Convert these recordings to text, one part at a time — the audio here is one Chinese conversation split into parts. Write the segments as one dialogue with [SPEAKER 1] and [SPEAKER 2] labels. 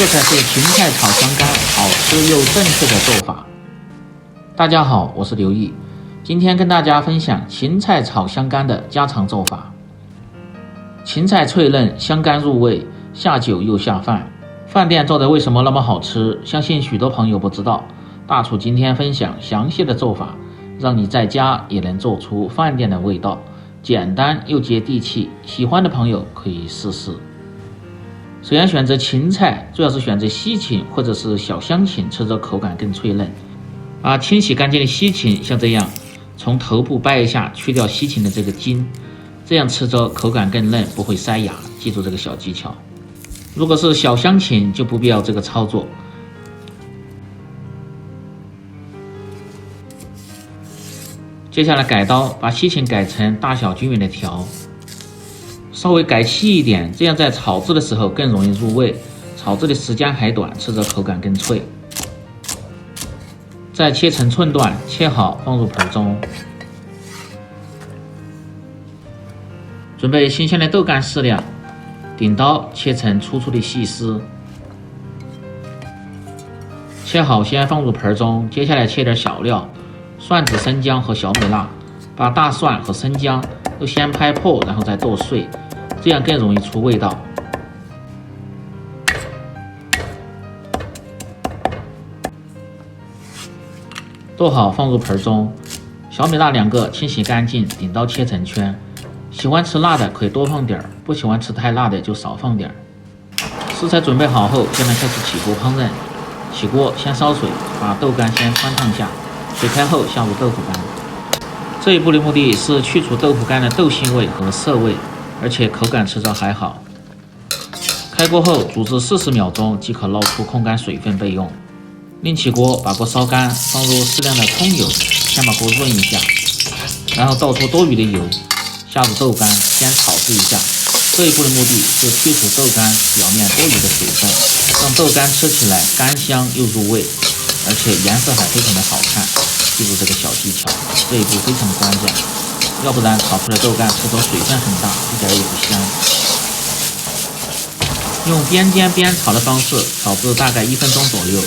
[SPEAKER 1] 这才是芹菜炒香干好吃又正确的做法。大家好，我是刘毅，今天跟大家分享芹菜炒香干的家常做法。芹菜脆嫩，香干入味，下酒又下饭。饭店做的为什么那么好吃？相信许多朋友不知道。大厨今天分享详细的做法，让你在家也能做出饭店的味道，简单又接地气。喜欢的朋友可以试试。首先选择芹菜，主要是选择西芹或者是小香芹，吃着口感更脆嫩。把清洗干净的西芹像这样从头部掰一下，去掉西芹的这个茎，这样吃着口感更嫩，不会塞牙。记住这个小技巧。如果是小香芹就不必要这个操作。接下来改刀，把西芹改成大小均匀的条，稍微改细一点，这样在炒制的时候更容易入味，炒制的时间还短，吃着口感更脆。再切成寸段，切好放入盆中。准备新鲜的豆干适量，顶刀切成粗粗的细丝，切好先放入盆中。接下来切点小料，蒜子、生姜和小米辣，把大蒜和生姜都先拍破，然后再剁碎，这样更容易出味道。剁好放入盆中，小米辣2个，清洗干净，顶刀切成圈。喜欢吃辣的可以多放点，不喜欢吃太辣的就少放点。食材准备好后，现在开始起锅烹饪。起锅先烧水，把豆干先穿烫下，水开后下入豆腐干。这一步的目的是去除豆腐干的豆腥味和涩味，而且口感吃着还好。开锅后煮至40秒钟即可捞出空干水分备用。另起锅，把锅烧干，放入适量的葱油，先把锅润一下，然后倒出多余的油，下入豆干，先炒制一下。这一步的目的是去除豆干表面多余的水分，让豆干吃起来干香又入味，而且颜色还非常的好看。记住这个小技巧，这一步非常的关键，要不然炒出来豆干吃着水分很大，一点也不香。用边煎边炒的方式炒至大概1分钟左右，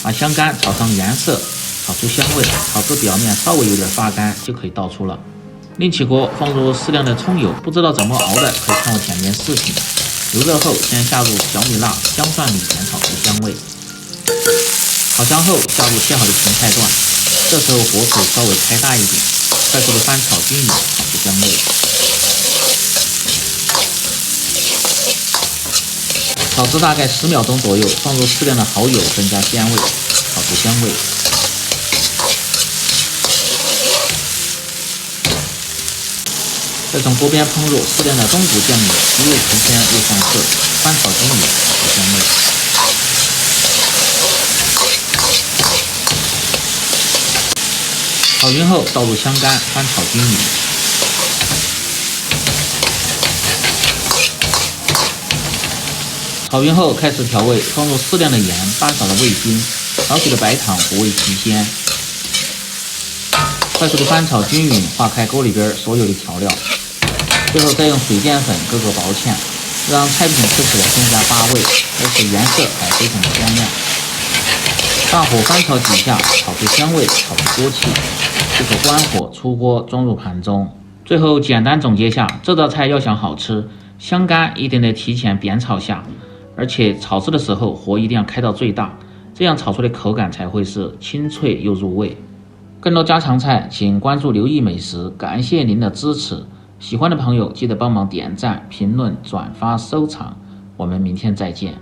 [SPEAKER 1] 把香干炒上颜色，炒出香味，炒至表面稍微有点发干就可以倒出了。另起锅放入适量的葱油，不知道怎么熬的可以看我前面视频。油热后先下入小米辣、姜蒜米盐炒出香味，炒香后下入切好的芹菜段，这时候火水稍微开大一点，快速的翻炒均匀，炒出香味。炒至大概10秒钟左右，放入适量的蚝油，增加鲜味，炒出香味。再从锅边烹入适量的冬菇酱油，一味提鲜又上色，翻炒均匀，炒出香味。炒匀后倒入香干，翻炒均匀。炒匀后开始调味，放入适量的盐，半勺的味精，少许的白糖补味提鲜。快速的翻炒均匀，化开锅里边所有的调料。最后再用水淀粉割个薄芡，让菜品吃起来更加发味，而且颜色还非常的鲜亮。大火翻炒几下，炒出香味，炒出锅气，即可关火出锅装入盘中。最后简单总结下，这道菜要想好吃，香干一定得提前煸炒下，而且炒制的时候火一定要开到最大，这样炒出的口感才会是清脆又入味。更多家常菜请关注刘毅美食，感谢您的支持。喜欢的朋友记得帮忙点赞、评论、转发、收藏，我们明天再见。